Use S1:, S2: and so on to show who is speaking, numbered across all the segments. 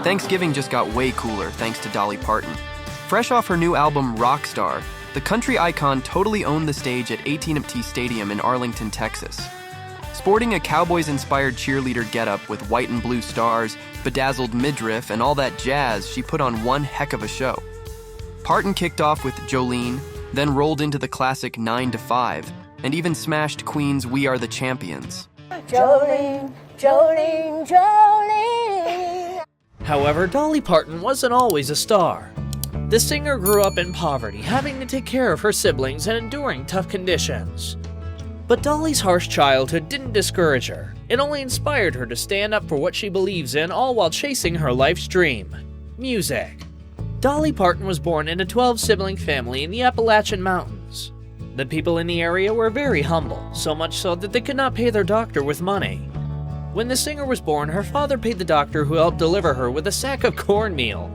S1: Thanksgiving just got way cooler thanks to Dolly Parton. Fresh off her new album Rockstar, the country icon totally owned the stage at AT&T Stadium in Arlington, Texas. Sporting a Cowboys-inspired cheerleader getup with white and blue stars, bedazzled midriff, and all that jazz, she put on one heck of a show. Parton kicked off with Jolene, then rolled into the classic 9 to 5, and even smashed Queen's We Are the Champions.
S2: Jolene, Jolene, Jolene.
S3: However, Dolly Parton wasn't always a star. The singer grew up in poverty, having to take care of her siblings and enduring tough conditions. But Dolly's harsh childhood didn't discourage her. It only inspired her to stand up for what she believes in, all while chasing her life's dream: music. Dolly Parton was born in a 12-sibling family in the Appalachian Mountains. The people in the area were very humble, so much so that they could not pay their doctor with money. When the singer was born, her father paid the doctor who helped deliver her with a sack of cornmeal.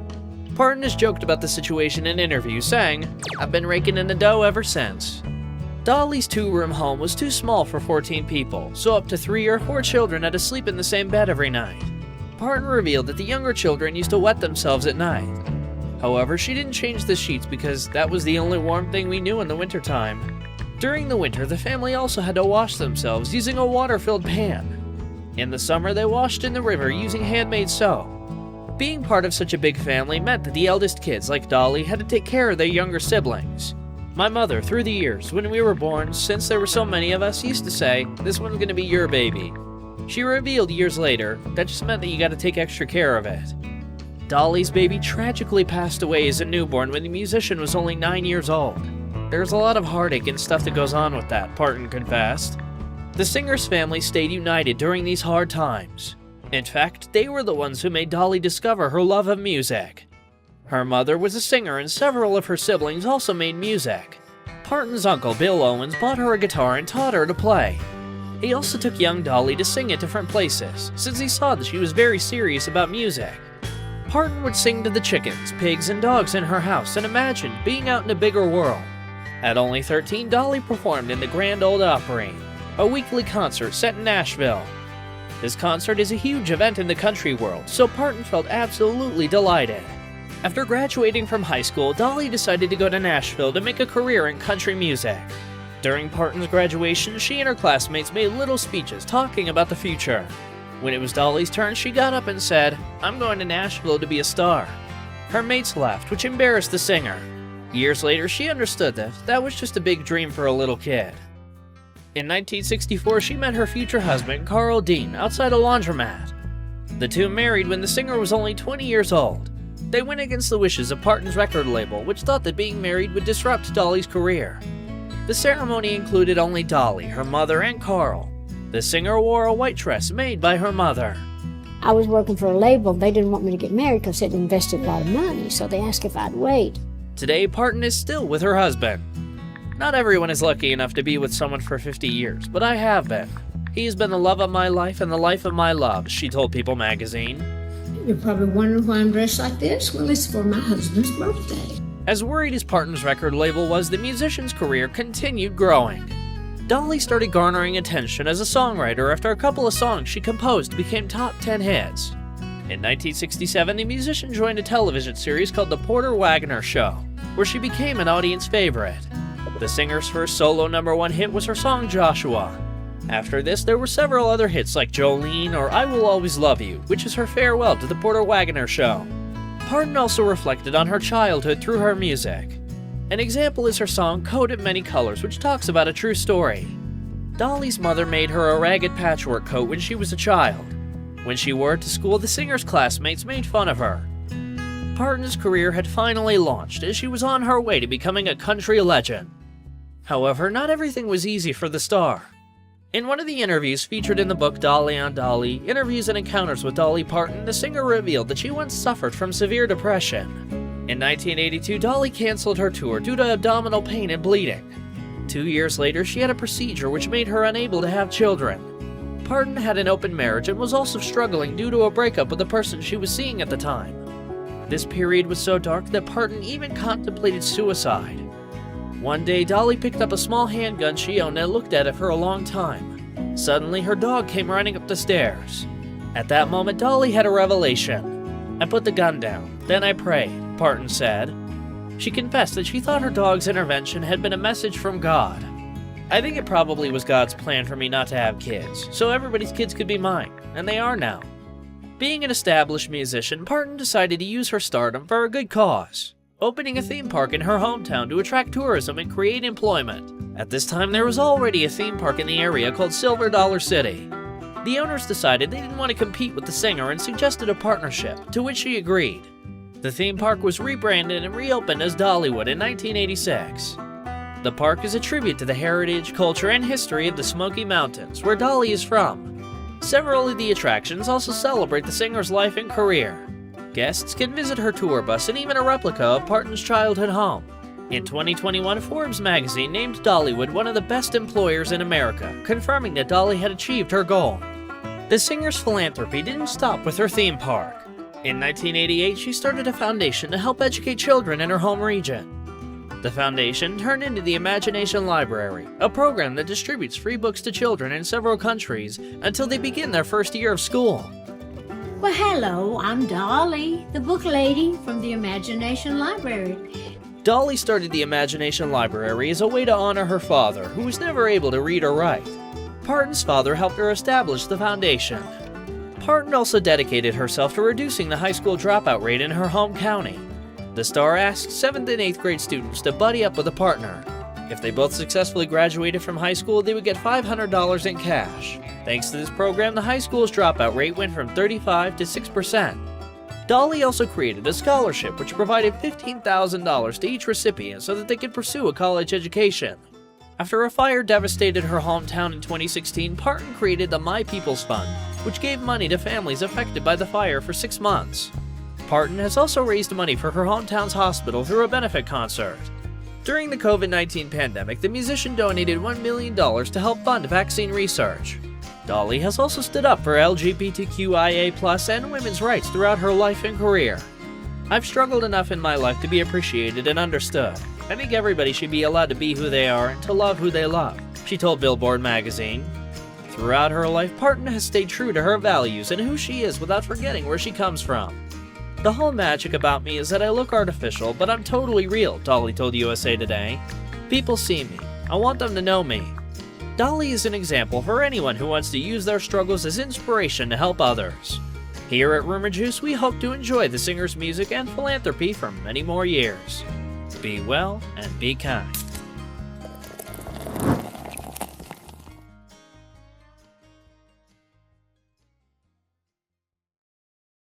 S3: Parton has joked about the situation in interviews, saying, "I've been raking in the dough ever since." Dolly's 2-room home was too small for 14 people, so up to 3 or 4 children had to sleep in the same bed every night. Parton revealed that the younger children used to wet themselves at night. However, she didn't change the sheets because that was the only warm thing we knew in the wintertime. During the winter, the family also had to wash themselves using a water-filled pan. In the summer, they washed in the river using handmade soap. Being part of such a big family meant that the eldest kids, like Dolly, had to take care of their younger siblings. My mother, through the years, when we were born, since there were so many of us, used to say, "This one's gonna be your baby." She revealed years later, that just meant that you gotta take extra care of it. Dolly's baby tragically passed away as a newborn when the musician was only 9 years old. There's a lot of heartache and stuff that goes on with that, Parton confessed. The singer's family stayed united during these hard times. In fact, they were the ones who made Dolly discover her love of music. Her mother was a singer and several of her siblings also made music. Parton's uncle, Bill Owens, bought her a guitar and taught her to play. He also took young Dolly to sing at different places, since he saw that she was very serious about music. Parton would sing to the chickens, pigs, and dogs in her house and imagined being out in a bigger world. At only 13, Dolly performed in the Grand Ole Opry, a weekly concert set in Nashville. This concert is a huge event in the country world, so Parton felt absolutely delighted. After graduating from high school, Dolly decided to go to Nashville to make a career in country music. During Parton's graduation, she and her classmates made little speeches talking about the future. When it was Dolly's turn, she got up and said, "I'm going to Nashville to be a star." Her mates laughed, which embarrassed the singer. Years later, she understood that that was just a big dream for a little kid. In 1964, she met her future husband, Carl Dean, outside a laundromat. The two married when the singer was only 20 years old. They went against the wishes of Parton's record label, which thought that being married would disrupt Dolly's career. The ceremony included only Dolly, her mother, and Carl. The singer wore a white dress made by her mother.
S2: I was working for a label. They didn't want me to get married because they'd invested a lot of money, so they asked if I'd wait.
S3: Today, Parton is still with her husband. Not everyone is lucky enough to be with someone for 50 years, but I have been. He's been the love of my life and the life of my love, she told People magazine.
S4: You're probably wondering why I'm dressed like this? Well, it's for my husband's birthday.
S3: As worried as Parton's record label was, the musician's career continued growing. Dolly started garnering attention as a songwriter after a couple of songs she composed became top 10 hits. In 1967, the musician joined a television series called The Porter Wagoner Show, where she became an audience favorite. The singer's first solo #1 hit was her song Joshua. After this, there were several other hits like Jolene or I Will Always Love You, which is her farewell to The Porter Wagoner Show. Parton also reflected on her childhood through her music. An example is her song Coat of Many Colors, which talks about a true story. Dolly's mother made her a ragged patchwork coat when she was a child. When she wore it to school, the singer's classmates made fun of her. Parton's career had finally launched as she was on her way to becoming a country legend. However, not everything was easy for the star. In one of the interviews featured in the book Dolly on Dolly, Interviews and Encounters with Dolly Parton, the singer revealed that she once suffered from severe depression. In 1982, Dolly canceled her tour due to abdominal pain and bleeding. 2 years later, she had a procedure which made her unable to have children. Parton had an open marriage and was also struggling due to a breakup with the person she was seeing at the time. This period was so dark that Parton even contemplated suicide. One day, Dolly picked up a small handgun she owned and looked at it for a long time. Suddenly, her dog came running up the stairs. At that moment, Dolly had a revelation. I put the gun down, then I prayed, Parton said. She confessed that she thought her dog's intervention had been a message from God. I think it probably was God's plan for me not to have kids, so everybody's kids could be mine, and they are now. Being an established musician, Parton decided to use her stardom for a good cause, opening a theme park in her hometown to attract tourism and create employment. At this time, there was already a theme park in the area called Silver Dollar City. The owners decided they didn't want to compete with the singer and suggested a partnership, to which she agreed. The theme park was rebranded and reopened as Dollywood in 1986. The park is a tribute to the heritage, culture, and history of the Smoky Mountains, where Dolly is from. Several of the attractions also celebrate the singer's life and career. Guests can visit her tour bus and even a replica of Parton's childhood home. In 2021, Forbes magazine named Dollywood one of the best employers in America, confirming that Dolly had achieved her goal. The singer's philanthropy didn't stop with her theme park. In 1988, she started a foundation to help educate children in her home region. The foundation turned into the Imagination Library, a program that distributes free books to children in several countries until they begin their first year of school.
S4: Well, hello, I'm Dolly, the book lady from the Imagination Library.
S3: Dolly started the Imagination Library as a way to honor her father, who was never able to read or write. Parton's father helped her establish the foundation. Parton also dedicated herself to reducing the high school dropout rate in her home county. The star asked 7th and 8th grade students to buddy up with a partner. If they both successfully graduated from high school, they would get $500 in cash. Thanks to this program, the high school's dropout rate went from 35% to 6%. Dolly also created a scholarship which provided $15,000 to each recipient so that they could pursue a college education. After a fire devastated her hometown in 2016, Parton created the My People's Fund, which gave money to families affected by the fire for 6 months. Parton has also raised money for her hometown's hospital through a benefit concert. During the COVID-19 pandemic, the musician donated $1 million to help fund vaccine research. Dolly has also stood up for LGBTQIA+ and women's rights throughout her life and career. I've struggled enough in my life to be appreciated and understood. I think everybody should be allowed to be who they are and to love who they love, she told Billboard magazine. Throughout her life, Parton has stayed true to her values and who she is without forgetting where she comes from. The whole magic about me is that I look artificial, but I'm totally real, Dolly told USA Today. People see me. I want them to know me. Dolly is an example for anyone who wants to use their struggles as inspiration to help others. Here at Rumour Juice, we hope to enjoy the singer's music and philanthropy for many more years. Be well and be kind.